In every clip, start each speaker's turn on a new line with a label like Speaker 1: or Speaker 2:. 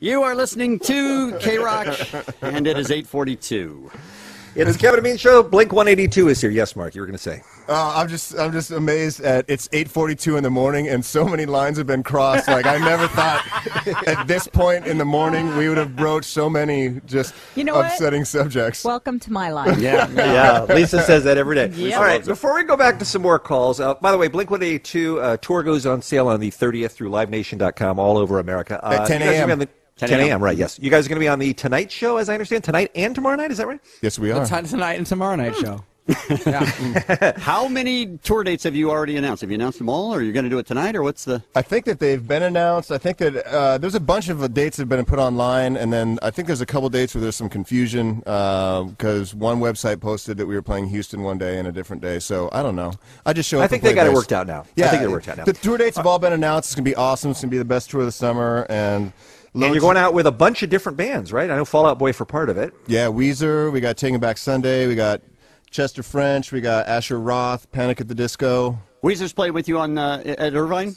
Speaker 1: You are listening to KROQ, and it is 8:42.
Speaker 2: It's Kevin and Bean Show. Blink-182 is here. Yes, Mark, you were going to say.
Speaker 3: I'm just amazed at it's 8:42 in the morning and so many lines have been crossed. Like I never thought at this point in the morning we would have broached so many just upsetting subjects.
Speaker 4: Welcome to my life.
Speaker 2: Yeah. Lisa says that every day.
Speaker 4: Yep.
Speaker 2: All right, before we go back to some more calls, by the way, Blink-182 tour goes on sale on the 30th through livenation.com all over America.
Speaker 3: At 10 a.m.
Speaker 2: 10 a.m., right, yes. You guys are going to be on the Tonight Show, as I understand, tonight and tomorrow night, is that right?
Speaker 3: Yes, we are.
Speaker 5: Tonight and tomorrow night show.
Speaker 1: How many tour dates have you already announced? Have you announced them all, or are you going to do it tonight, or what's the...
Speaker 3: I think that they've been announced. I think that there's a bunch of dates that have been put online, and then I think there's a couple dates where there's some confusion because one website posted that we were playing Houston one day and a different day, so I don't know. I just show up.
Speaker 2: I think they got it worked out now.
Speaker 3: Yeah,
Speaker 2: I think it worked out now.
Speaker 3: The tour dates have all been announced. It's going to be awesome. It's going to be the best tour of the summer, and
Speaker 2: you're going out with a bunch of different bands, right? I know Fall Out Boy for part of it.
Speaker 3: Yeah, Weezer. We got Taking Back Sunday. We got Chester French. We got Asher Roth. Panic at the Disco.
Speaker 1: Weezer's played with you on at Irvine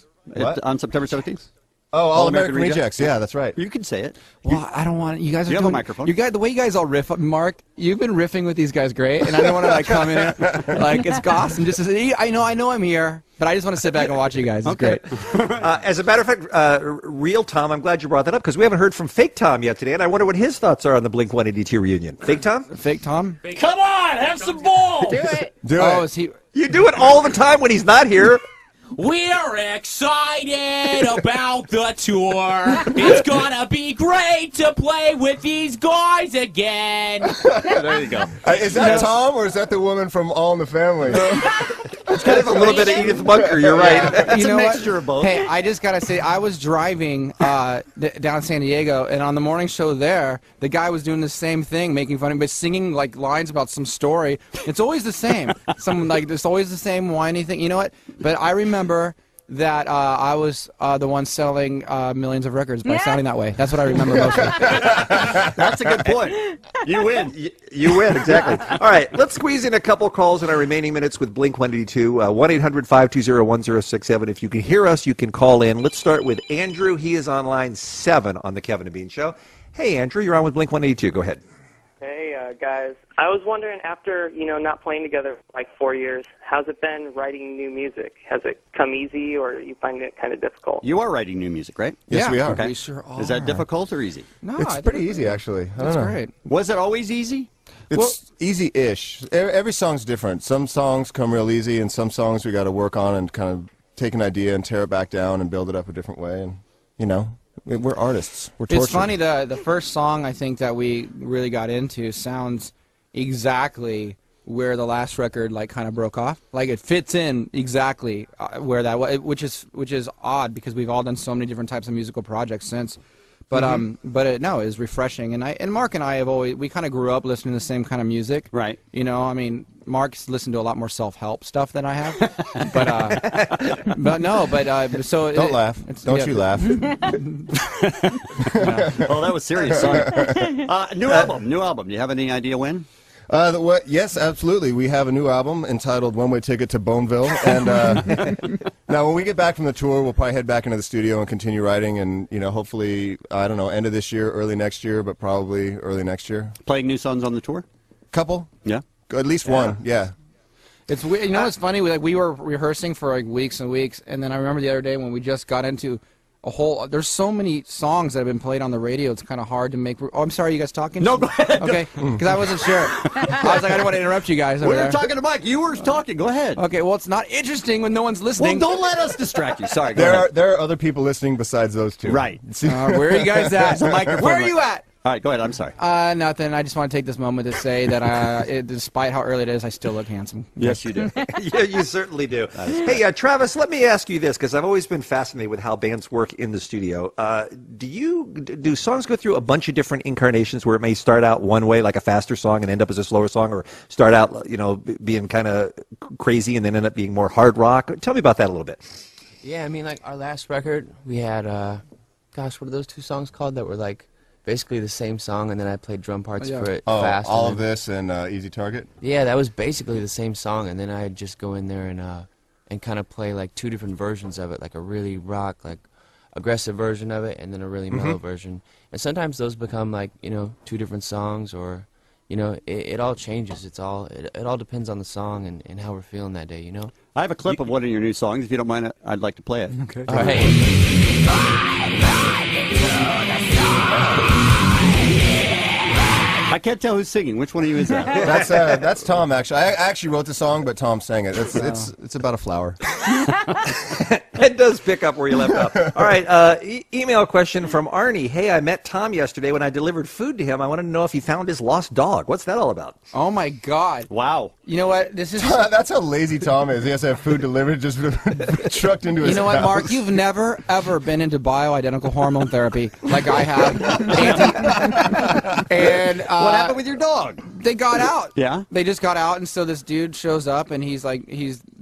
Speaker 1: on September 17th.
Speaker 3: Oh, All American Rejects. Yeah, that's right.
Speaker 1: You can say it.
Speaker 5: Well, I don't want you guys.
Speaker 1: You have a microphone.
Speaker 5: You guys, the way you guys all riff, Mark. You've been riffing with these guys great, and I don't want to like come in like it's awesome. Just to say, I know I'm here, but I just want to sit back and watch you guys. It's great.
Speaker 2: As a matter of fact, Real Tom, I'm glad you brought that up because we haven't heard from Fake Tom yet today, and I wonder what his thoughts are on the Blink-182 reunion. Fake Tom?
Speaker 5: Fake Tom?
Speaker 6: Come on, have some balls.
Speaker 4: Do it.
Speaker 3: Do
Speaker 5: Oh,
Speaker 3: it.
Speaker 5: is he?
Speaker 2: You do it all the time when he's not here.
Speaker 6: We're excited about the tour. It's gonna be great to play with these guys again.
Speaker 1: There you go.
Speaker 3: Is that Tom or is that the woman from All in the Family?
Speaker 2: It's kind of a little bit of Edith Bunker, you're right.
Speaker 1: It's
Speaker 5: You know
Speaker 1: a
Speaker 5: what?
Speaker 1: mixture of both.
Speaker 5: Hey, I just gotta say, I was driving down San Diego, and on the morning show there, the guy was doing the same thing, making fun of him, but singing like lines about some story. It's always the same. It's always the same whiny thing. You know what? But I remember that I was the one selling millions of records by sounding that way. That's what I remember mostly.
Speaker 1: That's a good point. You win.
Speaker 2: You win, exactly. All right, let's squeeze in a couple calls in our remaining minutes with Blink-182. 1-800-520-1067. If you can hear us, you can call in. Let's start with Andrew. He is on line 7 on the Kevin and Bean Show. Hey, Andrew, you're on with Blink-182. Go ahead.
Speaker 7: Hey, guys. I was wondering, after, not playing together for like 4 years, how's it been writing new music? Has it come easy, or you find it kind of difficult?
Speaker 1: You are writing new music, right?
Speaker 3: Yes, we are.
Speaker 1: Okay.
Speaker 5: We sure are.
Speaker 1: Is that difficult or easy?
Speaker 5: No,
Speaker 3: It's pretty easy, actually. I don't know.
Speaker 5: Great.
Speaker 1: Was it always easy?
Speaker 3: It's easy-ish. Every song's different. Some songs come real easy, and some songs we got to work on and kind of take an idea and tear it back down and build it up a different way. And we're artists. We're tortured.
Speaker 5: It's funny, the first song I think that we really got into sounds exactly where the last record like kind of broke off. Like it fits in exactly where that was, which is odd because we've all done so many different types of musical projects since. But it's refreshing, and Mark and I have we kind of grew up listening to the same kind of music,
Speaker 1: right?
Speaker 5: I mean, Mark's listened to a lot more self-help stuff than I have, so
Speaker 3: don't laugh. Don't you laugh?
Speaker 1: Oh, that was serious. Sorry. New album. Do you have any idea when?
Speaker 3: Yes, absolutely. We have a new album entitled One Way Ticket to Boneville, and now when we get back from the tour, we'll probably head back into the studio and continue writing, and hopefully, I don't know, end of this year, early next year, but probably early next year.
Speaker 1: Playing new songs on the tour?
Speaker 3: Couple?
Speaker 1: Yeah.
Speaker 3: At least one, yeah.
Speaker 5: It's weird. It's funny. We were rehearsing for like weeks and weeks, and then I remember the other day when we just got into there's so many songs that have been played on the radio. It's kind of hard to make. Oh, I'm sorry, you guys talking?
Speaker 1: No, go ahead.
Speaker 5: Okay, because I wasn't sure. I was like, I didn't want to interrupt you guys.
Speaker 1: We were talking to Mike. You were talking. Go ahead.
Speaker 5: Okay, well, it's not interesting when no one's listening.
Speaker 1: Well, don't let us distract you. Sorry.
Speaker 3: There are other people listening besides those two.
Speaker 1: Right.
Speaker 5: Where are you guys at? Where are you at?
Speaker 1: All right, go ahead. I'm sorry.
Speaker 5: Nothing. I just want to take this moment to say that despite how early it is, I still look handsome.
Speaker 1: Yes, you do.
Speaker 2: Yeah, you certainly do. Hey, Travis, let me ask you this, because I've always been fascinated with how bands work in the studio. Do songs go through a bunch of different incarnations where it may start out one way, like a faster song, and end up as a slower song, or start out, being kind of crazy and then end up being more hard rock? Tell me about that a little bit.
Speaker 8: Yeah, I mean, like our last record, we had, gosh, what are those two songs called that were like basically the same song, and then I played drum parts for it fast.
Speaker 3: All of This and Easy Target?
Speaker 8: Yeah, that was basically the same song, and then I'd just go in there and kind of play like two different versions of it, like a really rock, like aggressive version of it and then a really mellow version. And sometimes those become like, you know, 2 different songs, or, you know, it all changes. It all depends on the song and how we're feeling that day, you know?
Speaker 1: I have a clip of one of your new songs. If you don't mind, I'd like to play it.
Speaker 3: Okay.
Speaker 8: All right.
Speaker 1: I can't tell who's singing. Which one of you is that?
Speaker 3: That's Tom, actually. I actually wrote the song, but Tom sang it. It's about a flower.
Speaker 2: It does pick up where you left off. All right, email question from Arnie. Hey, I met Tom yesterday when I delivered food to him. I wanted to know if he found his lost dog. What's that all about?
Speaker 5: Oh my God!
Speaker 1: Wow.
Speaker 5: You know what? This is.
Speaker 3: That's how lazy Tom is. He has to have food delivered, just trucked into his
Speaker 5: You know what,
Speaker 3: house.
Speaker 5: Mark? You've never ever been into bioidentical hormone therapy like I have. And
Speaker 1: What happened with your dog?
Speaker 5: they got out.
Speaker 1: Yeah?
Speaker 5: They just got out, and so this dude shows up, and he's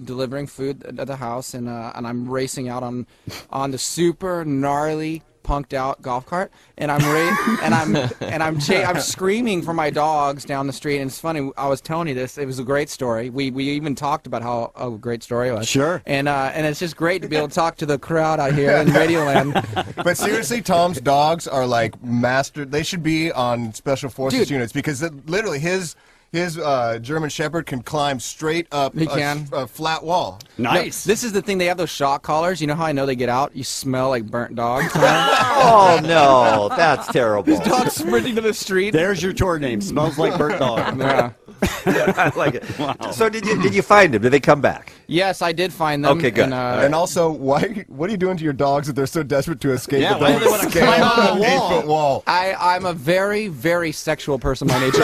Speaker 5: delivering food at the house, and I'm racing out on the super gnarly, punked out golf cart, and I'm screaming for my dogs down the street. And it's funny, I was telling you this. It was a great story. We even talked about how a great story it was.
Speaker 1: Sure.
Speaker 5: And it's just great to be able to talk to the crowd out here in Radioland.
Speaker 3: But seriously, Tom's dogs are like mastered. They should be on special forces
Speaker 5: Dude.
Speaker 3: units, because literally his German Shepherd can climb straight up a flat wall.
Speaker 1: Nice.
Speaker 5: This is the thing. They have those shock collars. You know how I know they get out? You smell like burnt dogs.
Speaker 2: Oh, no. That's terrible.
Speaker 5: Dogs sprinting to the street.
Speaker 1: There's your tour name. Smells like burnt dog.
Speaker 5: Yeah.
Speaker 2: I like it.
Speaker 1: Wow.
Speaker 2: So did you find him? Did they come back?
Speaker 5: Yes, I did find them.
Speaker 2: Okay, good.
Speaker 3: And also, what are you doing to your dogs that they're so desperate to escape?
Speaker 1: Yeah,
Speaker 3: that
Speaker 1: why do they want to
Speaker 3: escape
Speaker 1: climb up
Speaker 3: an
Speaker 1: the wall?
Speaker 3: 8-foot wall?
Speaker 5: I'm a very, very sexual person by nature.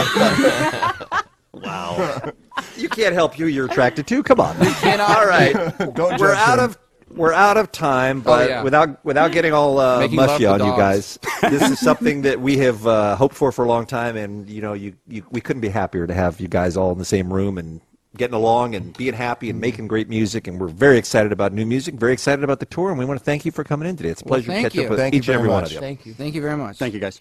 Speaker 2: Wow. You can't help who you're attracted to. Come on.
Speaker 5: cannot-
Speaker 2: All right.
Speaker 3: Don't
Speaker 2: We're
Speaker 3: judge
Speaker 2: out
Speaker 3: him.
Speaker 2: of We're out of time, but
Speaker 5: yeah.
Speaker 2: without getting all
Speaker 5: Making love
Speaker 2: mushy
Speaker 5: to
Speaker 2: on you
Speaker 5: dogs.
Speaker 2: guys, this is something that we have hoped for a long time, and we couldn't be happier to have you guys all in the same room and getting along and being happy and making great music. And we're very excited about new music, very excited about the tour, and we want to thank you for coming in today. It's a pleasure to
Speaker 5: thank
Speaker 2: catch
Speaker 5: you.
Speaker 2: up with
Speaker 3: Thank you
Speaker 2: each and every
Speaker 3: very
Speaker 2: one
Speaker 3: much.
Speaker 2: of you.
Speaker 5: Thank you. Thank you very much.
Speaker 1: Thank you, guys.